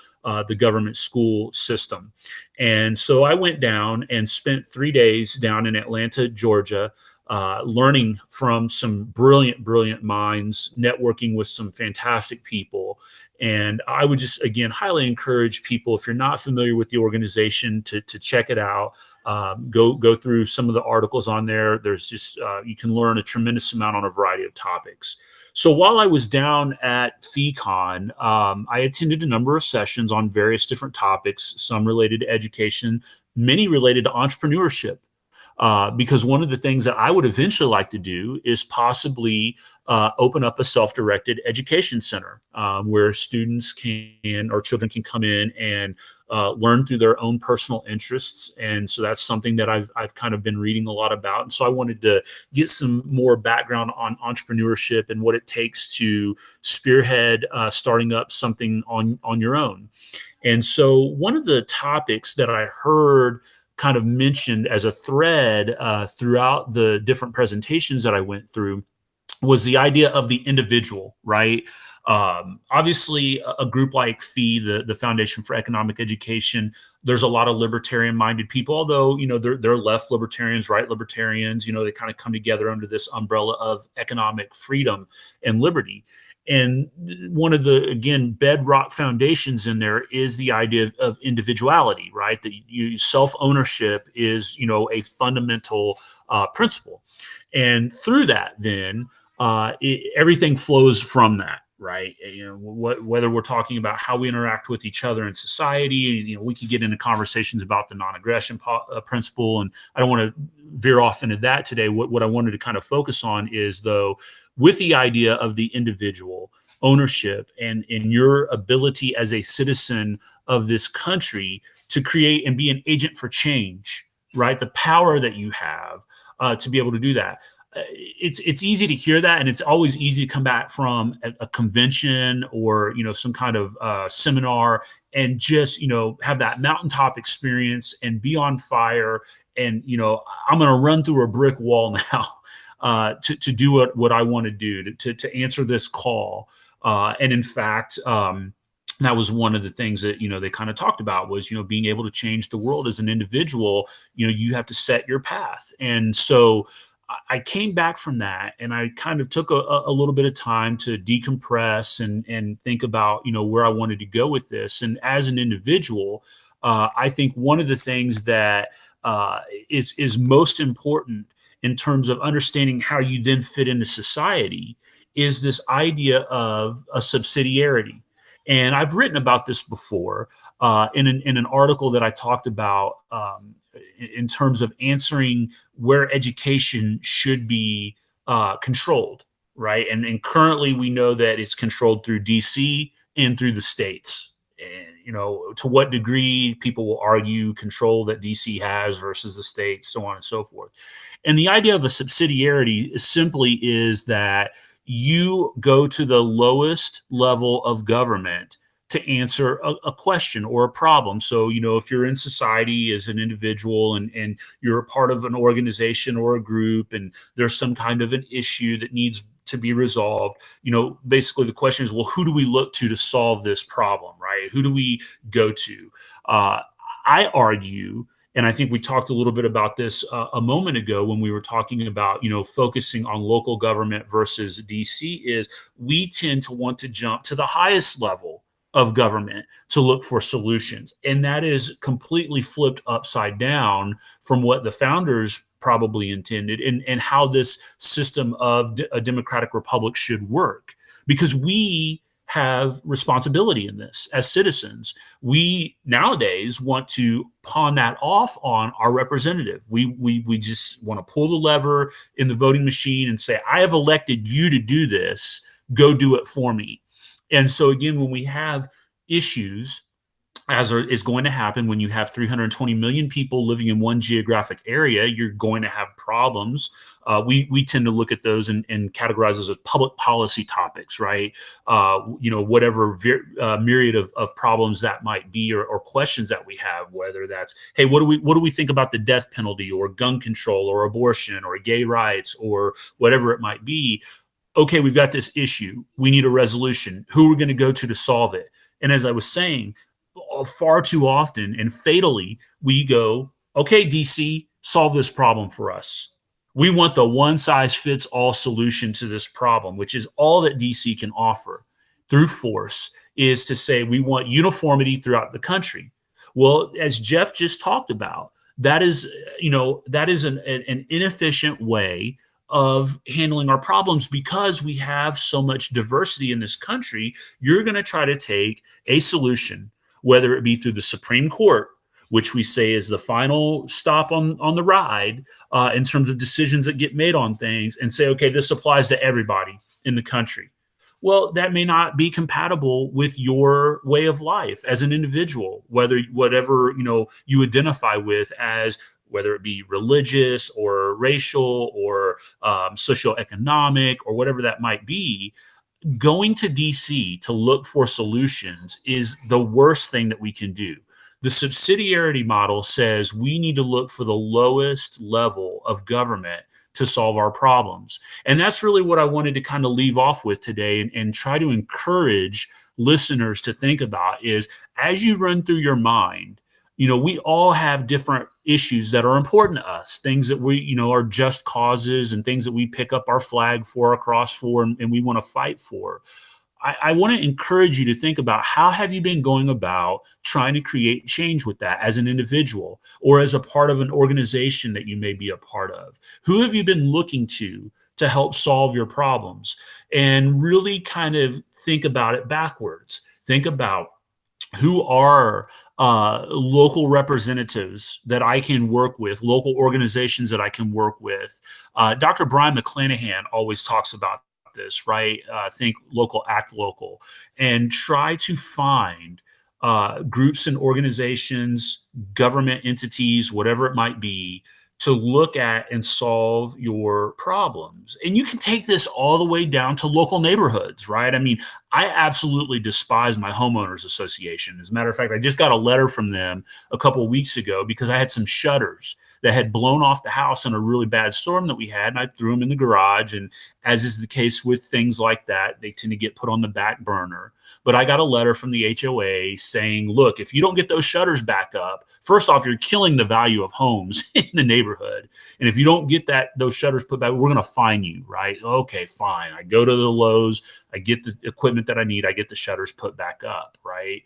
the government school system. And so I went down and spent 3 days down in Atlanta, Georgia, learning from some brilliant, brilliant minds, networking with some fantastic people. And I would just, again, highly encourage people, if you're not familiar with the organization, to check it out. Go through some of the articles on there. There's just, you can learn a tremendous amount on a variety of topics. So while I was down at FEEcon, I attended a number of sessions on various different topics, some related to education, many related to entrepreneurship. Because one of the things that I would eventually like to do is possibly open up a self-directed education center where students can, or children can come in and learn through their own personal interests. And so that's something that I've kind of been reading a lot about. And so I wanted to get some more background on entrepreneurship and what it takes to spearhead starting up something on your own. And so one of the topics that I heard kind of mentioned as a thread throughout the different presentations that I went through was the idea of the individual, right? Obviously, a group like FEE, the Foundation for Economic Education, there's a lot of libertarian-minded people, although, they're left libertarians, right libertarians, they kind of come together under this umbrella of economic freedom and liberty. And one of the, again, bedrock foundations in there is the idea of individuality, right? That self-ownership is, a fundamental principle. And through that, then, everything flows from that, right? Whether we're talking about how we interact with each other in society, we could get into conversations about the non-aggression principle, and I don't want to veer off into that today. What I wanted to kind of focus on is, though, with the idea of the individual ownership and in your ability as a citizen of this country to create and be an agent for change, right? The power that you have to be able to do that. It's easy to hear that, and it's always easy to come back from a convention or some kind of seminar and just have that mountaintop experience and be on fire and I'm going to run through a brick wall now to do what I want to do to answer this call. And in fact, that was one of the things that they kind of talked about was being able to change the world as an individual. You have to set your path, and so I came back from that and I kind of took a little bit of time to decompress and think about, where I wanted to go with this. And as an individual, I think one of the things that is most important in terms of understanding how you then fit into society is this idea of a subsidiarity. And I've written about this before in an article that I talked about in terms of answering where education should be controlled, right? And currently we know that it's controlled through DC and through the states. And, to what degree people will argue control that DC has versus the states, so on and so forth. And the idea of a subsidiarity simply is that you go to the lowest level of government to answer a question or a problem. So, if you're in society as an individual and you're a part of an organization or a group and there's some kind of an issue that needs to be resolved, basically the question is, well, who do we look to solve this problem, right? Who do we go to? I argue, and I think we talked a little bit about this a moment ago when we were talking about, focusing on local government versus DC, is we tend to want to jump to the highest level of government to look for solutions. And that is completely flipped upside down from what the founders probably intended and how this system of a democratic republic should work. Because we have responsibility in this as citizens. We nowadays want to pawn that off on our representative. We just want to pull the lever in the voting machine and say, I have elected you to do this, go do it for me. And so again, when we have issues, as is going to happen when you have 320 million people living in one geographic area, you're going to have problems. We tend to look at those and categorize those as public policy topics, right? Whatever myriad of problems that might be, or questions that we have, whether that's, hey, what do we think about the death penalty, or gun control, or abortion, or gay rights, or whatever it might be. Okay, we've got this issue. We need a resolution. Who are we going to go to solve it? And as I was saying, far too often and fatally, we go, okay, DC, solve this problem for us. We want the one size fits all solution to this problem, which is all that DC can offer through force, is to say we want uniformity throughout the country. Well, as Jeff just talked about, that is an inefficient way of handling our problems, because we have so much diversity in this country. You're going to try to take a solution, whether it be through the Supreme Court, which we say is the final stop on the ride in terms of decisions that get made on things, and say, okay, this applies to everybody in the country. Well, that may not be compatible with your way of life as an individual, whatever you identify with, as whether it be religious or racial or socioeconomic or whatever that might be. Going to DC to look for solutions is the worst thing that we can do. The subsidiarity model says we need to look for the lowest level of government to solve our problems. And that's really what I wanted to kind of leave off with today, and try to encourage listeners to think about, is as you run through your mind, we all have different issues that are important to us, things that we, are just causes, and things that we pick up our flag for, our cross for, and we want to fight for. I want to encourage you to think about, how have you been going about trying to create change with that as an individual, or as a part of an organization that you may be a part of? Who have you been looking to help solve your problems? And really kind of think about it backwards. Think about, who are local representatives that I can work with, local organizations that I can work with. Dr. Brian McClanahan always talks about this, right? Think local, act local, and try to find groups and organizations, government entities, whatever it might be, to look at and solve your problems. And you can take this all the way down to local neighborhoods, right? I mean, I absolutely despise my homeowners association. As a matter of fact, I just got a letter from them a couple of weeks ago, because I had some shutters that had blown off the house in a really bad storm that we had, and I threw them in the garage. And as is the case with things like that, they tend to get put on the back burner. But I got a letter from the HOA saying, look, if you don't get those shutters back up, first off, you're killing the value of homes in the neighborhood. And if you don't get those shutters put back, we're going to fine you, right? Okay, fine. I go to the Lowe's, I get the equipment that I need, I get the shutters put back up, right?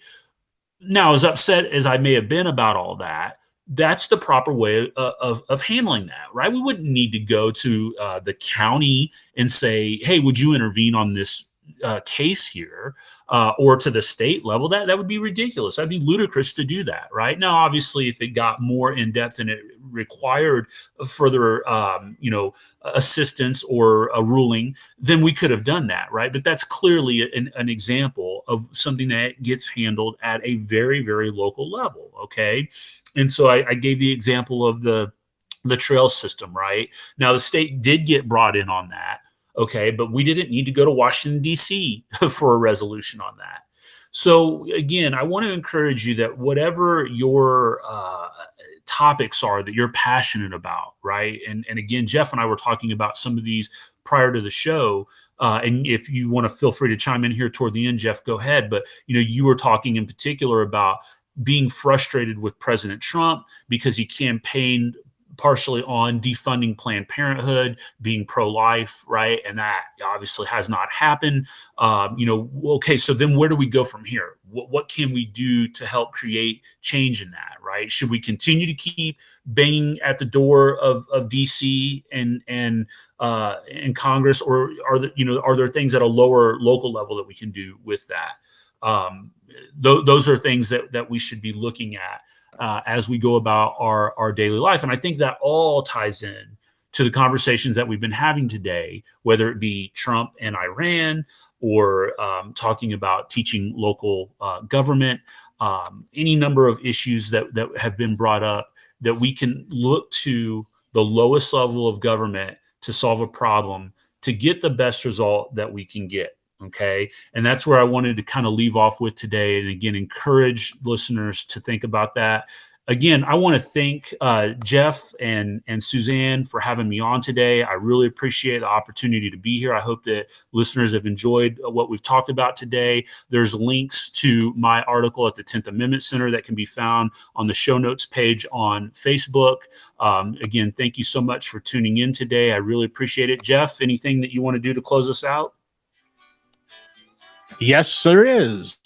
Now, as upset as I may have been about all that, that's the proper way of handling that, right? We wouldn't need to go to the county and say, hey, would you intervene on this case here, or to the state level. That would be ridiculous. That'd be ludicrous to do that, right? Now, obviously, if it got more in depth and it required further, assistance or a ruling, then we could have done that, right? But that's clearly an example of something that gets handled at a very, very local level. Okay, and so I gave the example of the trail system, right? Now, the state did get brought in on that. Okay, but we didn't need to go to Washington, D.C. for a resolution on that. So again, I want to encourage you that whatever your topics are that you're passionate about, right? And again, Jeff and I were talking about some of these prior to the show. And if you want to, feel free to chime in here toward the end, Jeff, go ahead. But you were talking in particular about being frustrated with President Trump because he campaigned partially on defunding Planned Parenthood, being pro-life, right? And that obviously has not happened. Okay, so then where do we go from here? What can we do to help create change in that, right? Should we continue to keep banging at the door of DC and Congress, or are there things at a lower local level that we can do with that? Those are things that we should be looking at as we go about our daily life. And I think that all ties in to the conversations that we've been having today, whether it be Trump and Iran, or talking about teaching local government, any number of issues that have been brought up, that we can look to the lowest level of government to solve a problem, to get the best result that we can get. Okay. And that's where I wanted to kind of leave off with today. And again, encourage listeners to think about that. Again, I want to thank Jeff and Suzanne for having me on today. I really appreciate the opportunity to be here. I hope that listeners have enjoyed what we've talked about today. There's links to my article at the 10th Amendment Center that can be found on the show notes page on Facebook. Again, thank you so much for tuning in today. I really appreciate it. Jeff, anything that you want to do to close us out? Yes, there is.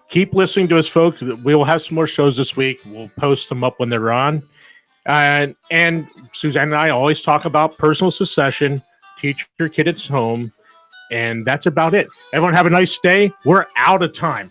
Keep listening to us, folks. We will have some more shows this week. We'll post them up when they're on. And Suzanne and I always talk about personal succession, teach your kid at home, and that's about it. Everyone have a nice day. We're out of time.